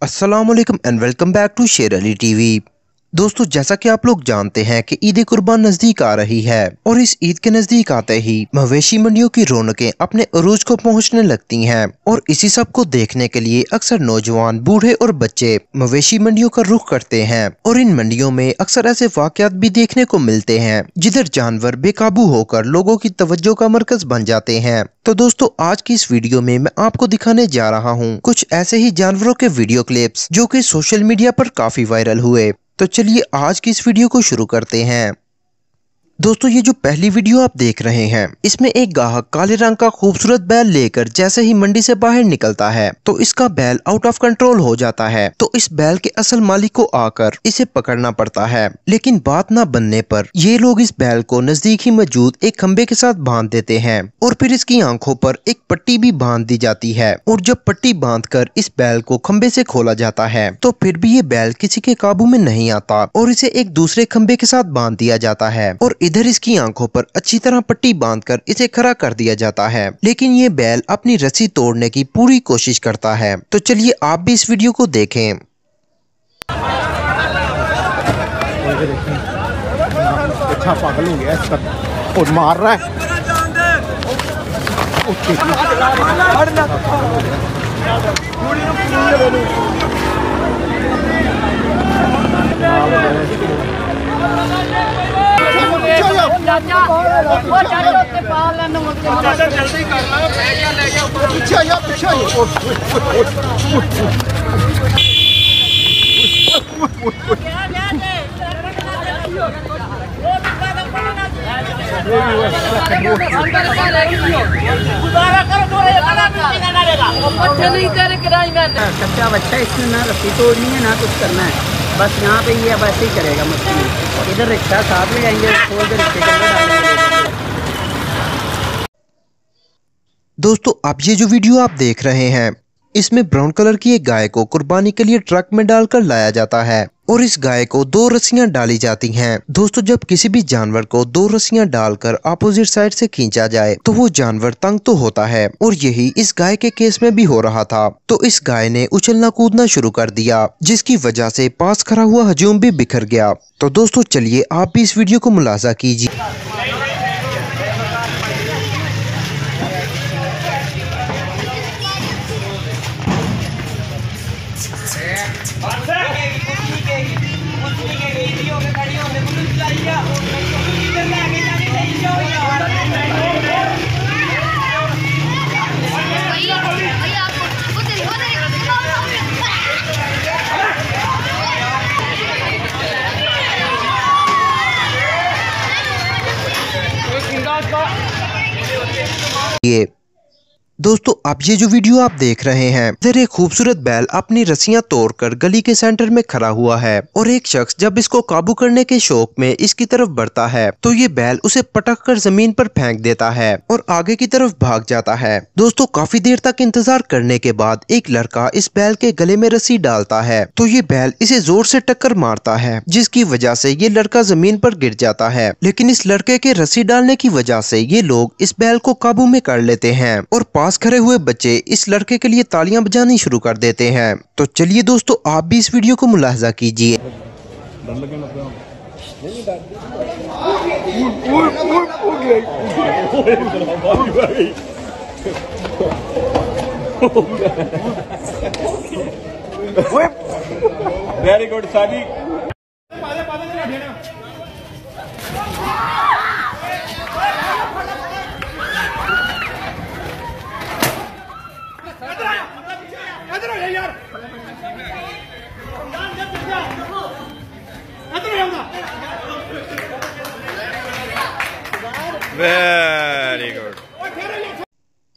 अस्सलाम वालेकुम and welcome back to शेर अली टीवी। दोस्तों, जैसा कि आप लोग जानते हैं कि ईद कुर्बान नजदीक आ रही है और इस ईद के नजदीक आते ही मवेशी मंडियों की रौनकें अपने अरूज को पहुंचने लगती हैं और इसी सब को देखने के लिए अक्सर नौजवान, बूढ़े और बच्चे मवेशी मंडियों का रुख करते हैं। और इन मंडियों में अक्सर ऐसे वाकयात भी देखने को मिलते हैं जिधर जानवर बेकाबू होकर लोगों की तवज्जो का मरकज बन जाते हैं। तो दोस्तों, आज की इस वीडियो में मैं आपको दिखाने जा रहा हूँ कुछ ऐसे ही जानवरों के वीडियो क्लिप्स जो कि सोशल मीडिया पर काफी वायरल हुए। तो चलिए आज की इस वीडियो को शुरू करते हैं। दोस्तों, ये जो पहली वीडियो आप देख रहे हैं, इसमें एक गाहक काले रंग का खूबसूरत बैल लेकर जैसे ही मंडी से बाहर निकलता है तो इसका बैल आउट ऑफ कंट्रोल हो जाता है। तो इस बैल के असल मालिक को आकर इसे पकड़ना पड़ता है, लेकिन बात ना बनने पर ये लोग इस बैल को नजदीक ही मौजूद एक खंबे के साथ बांध देते हैं और फिर इसकी आंखों पर एक पट्टी भी बांध दी जाती है। और जब पट्टी बांधकर इस बैल को खंबे से खोला जाता है तो फिर भी ये बैल किसी के काबू में नहीं आता और इसे एक दूसरे खंबे के साथ बांध दिया जाता है और इधर इसकी आंखों पर अच्छी तरह पट्टी बांधकर इसे खड़ा कर दिया जाता है। लेकिन ये बैल अपनी रस्सी तोड़ने की पूरी कोशिश करता है। तो चलिए आप भी इस वीडियो को देखें। अच्छा पागल हो गया इसका और मार रहा है। जल्दी कच्चा बच्चा, इसमें ना रस्सी तोड़नी है ना कुछ करना है, बस यहाँ पे ये वैसे ही करेगा मस्ती। इधर रिक्शा साथ में जाएंगे, खोल के रिक्शे के। दोस्तों, आप ये जो वीडियो आप देख रहे हैं, इसमें ब्राउन कलर की एक गाय को कुर्बानी के लिए ट्रक में डालकर लाया जाता है और इस गाय को 2 रस्सियां डाली जाती हैं। दोस्तों, जब किसी भी जानवर को 2 रस्सियां डालकर अपोजिट साइड से खींचा जाए तो वो जानवर तंग तो होता है और यही इस गाय के केस में भी हो रहा था। तो इस गाय ने उछलना कूदना शुरू कर दिया जिसकी वजह से पास खड़ा हुआ हजूम भी बिखर गया। तो दोस्तों, चलिए आप भी इस वीडियो को मुलाजा कीजिए। दोस्तों, आप ये जो वीडियो आप देख रहे हैं, इधर एक खूबसूरत बैल अपनी रस्सियां तोड़कर गली के सेंटर में खड़ा हुआ है और एक शख्स जब इसको काबू करने के शौक में इसकी तरफ बढ़ता है तो ये बैल उसे पटक कर जमीन पर फेंक देता है और आगे की तरफ भाग जाता है। दोस्तों, काफी देर तक इंतजार करने के बाद एक लड़का इस बैल के गले में रस्सी डालता है तो ये बैल इसे जोर से टक्कर मारता है जिसकी वजह से ये लड़का जमीन पर गिर जाता है। लेकिन इस लड़के के रस्सी डालने की वजह से ये लोग इस बैल को काबू में कर लेते हैं और पास खड़े हुए बच्चे इस लड़के के लिए तालियां बजानी शुरू कर देते हैं। तो चलिए दोस्तों, आप भी इस वीडियो को मुलाहिजा कीजिए। वेरी गुड साजी। Very good.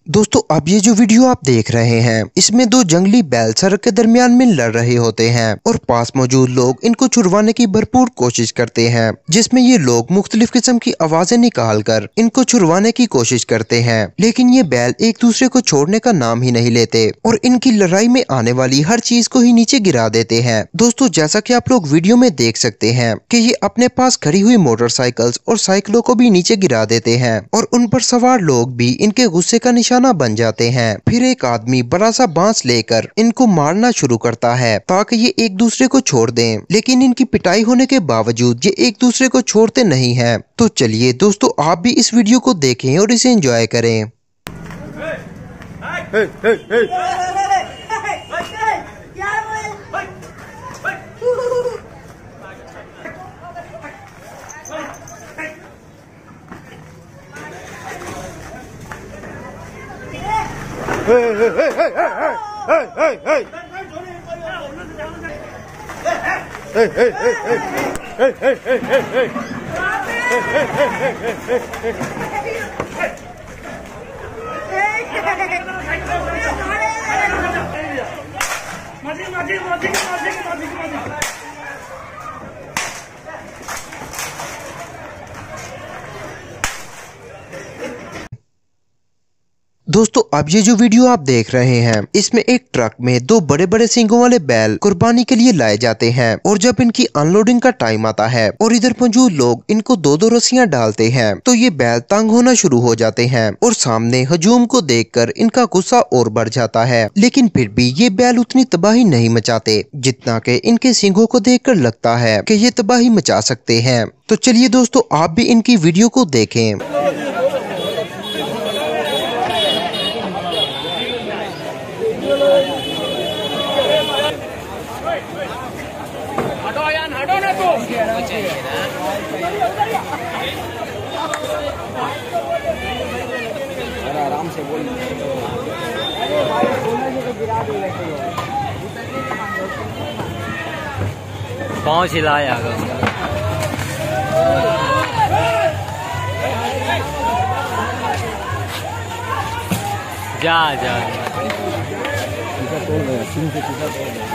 दोस्तों, अब ये जो वीडियो आप देख रहे हैं, इसमें 2 जंगली बैल सड़क के दरमियान में लड़ रहे होते हैं और पास मौजूद लोग इनको छुड़वाने की भरपूर कोशिश करते हैं, जिसमें ये लोग मुख्तलिफ किस्म की आवाजें निकालकर इनको छुड़वाने की कोशिश करते हैं। लेकिन ये बैल एक दूसरे को छोड़ने का नाम ही नहीं लेते और इनकी लड़ाई में आने वाली हर चीज को ही नीचे गिरा देते हैं। दोस्तों, जैसा कि आप लोग वीडियो में देख सकते हैं कि ये अपने पास खड़ी हुई मोटरसाइकिल्स और साइकिलों को भी नीचे गिरा देते हैं और उन पर सवार लोग भी इनके गुस्से का निशाना निशाना बन जाते हैं। फिर एक आदमी बड़ा सा बांस लेकर इनको मारना शुरू करता है ताकि ये एक दूसरे को छोड़ दें, लेकिन इनकी पिटाई होने के बावजूद ये एक दूसरे को छोड़ते नहीं हैं। तो चलिए दोस्तों, आप भी इस वीडियो को देखें और इसे एंजॉय करें। दोस्तों, अब ये जो वीडियो आप देख रहे हैं, इसमें एक ट्रक में दो बड़े बड़े सींगों वाले बैल कुर्बानी के लिए लाए जाते हैं और जब इनकी अनलोडिंग का टाइम आता है और इधर मौजूद लोग इनको दो दो रस्सियां डालते हैं तो ये बैल तंग होना शुरू हो जाते हैं और सामने हजूम को देखकर इनका गुस्सा और बढ़ जाता है। लेकिन फिर भी ये बैल उतनी तबाही नहीं मचाते जितना कि इनके सींगों को देखकर लगता है कि ये तबाही मचा सकते हैं। तो चलिए दोस्तों, आप भी इनकी वीडियो को देखें। आराम से बोल। पहुंच हिलाया जा जा तोड़ गया, सिंह से तोड़ गया।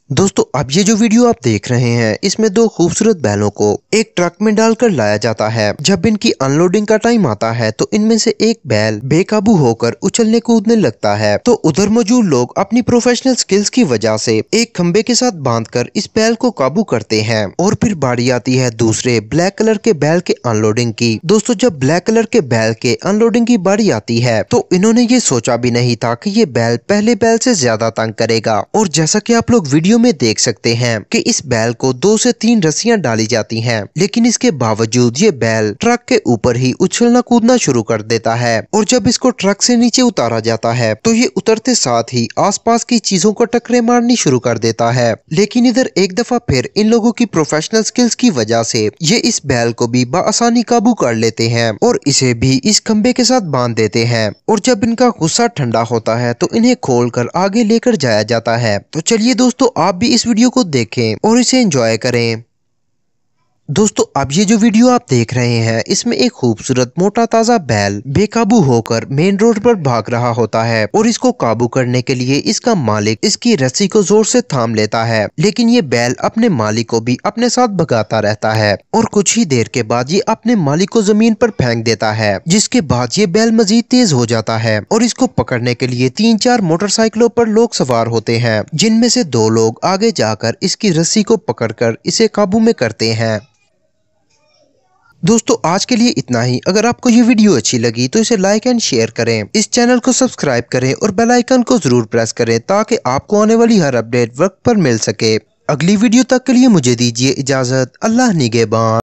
दोस्तों, अब ये जो वीडियो आप देख रहे हैं, इसमें दो खूबसूरत बैलों को एक ट्रक में डालकर लाया जाता है। जब इनकी अनलोडिंग का टाइम आता है तो इनमें से एक बैल बेकाबू होकर उछलने कूदने लगता है। तो उधर मौजूद लोग अपनी प्रोफेशनल स्किल्स की वजह से एक खंबे के साथ बांधकर इस बैल को काबू करते हैं और फिर बारी आती है दूसरे ब्लैक कलर के बैल के अनलोडिंग की। दोस्तों, जब ब्लैक कलर के बैल के अनलोडिंग की बारी आती है तो इन्होंने ये सोचा भी नहीं था कि ये बैल पहले बैल से ज्यादा तंग करेगा। और जैसा कि आप लोग वीडियो में देख सकते हैं कि इस बैल को 2 से 3 रस्सियां डाली जाती हैं, लेकिन इसके बावजूद ये बैल ट्रक के ऊपर ही उछलना कूदना शुरू कर देता है। और जब इसको ट्रक से नीचे उतारा जाता है तो ये उतरते साथ ही आसपास की चीजों को टक्करें मारनी शुरू कर देता है। लेकिन इधर एक दफा फिर इन लोगों की प्रोफेशनल स्किल्स की वजह से ये इस बैल को भी बआसानी काबू कर लेते हैं और इसे भी इस खंबे के साथ बांध देते हैं। और जब इनका गुस्सा ठंडा होता है तो इन्हें खोलकर आगे लेकर जाया जाता है। तो चलिए दोस्तों, आप भी इस वीडियो को देखें और इसे एंजॉय करें। दोस्तों, अब ये जो वीडियो आप देख रहे हैं, इसमें एक खूबसूरत मोटा ताजा बैल बेकाबू होकर मेन रोड पर भाग रहा होता है और इसको काबू करने के लिए इसका मालिक इसकी रस्सी को जोर से थाम लेता है। लेकिन ये बैल अपने मालिक को भी अपने साथ भगाता रहता है और कुछ ही देर के बाद ये अपने मालिक को जमीन पर फेंक देता है, जिसके बाद ये बैल मजीद तेज हो जाता है और इसको पकड़ने के लिए 3-4 मोटरसाइकिलों पर लोग सवार होते हैं, जिनमें से 2 लोग आगे जाकर इसकी रस्सी को पकड़कर इसे काबू में करते हैं। दोस्तों, आज के लिए इतना ही। अगर आपको ये वीडियो अच्छी लगी तो इसे लाइक एंड शेयर करें, इस चैनल को सब्सक्राइब करें और बेल आइकन को जरूर प्रेस करें ताकि आपको आने वाली हर अपडेट वक्त पर मिल सके। अगली वीडियो तक के लिए मुझे दीजिए इजाजत। अल्लाह निगहबान।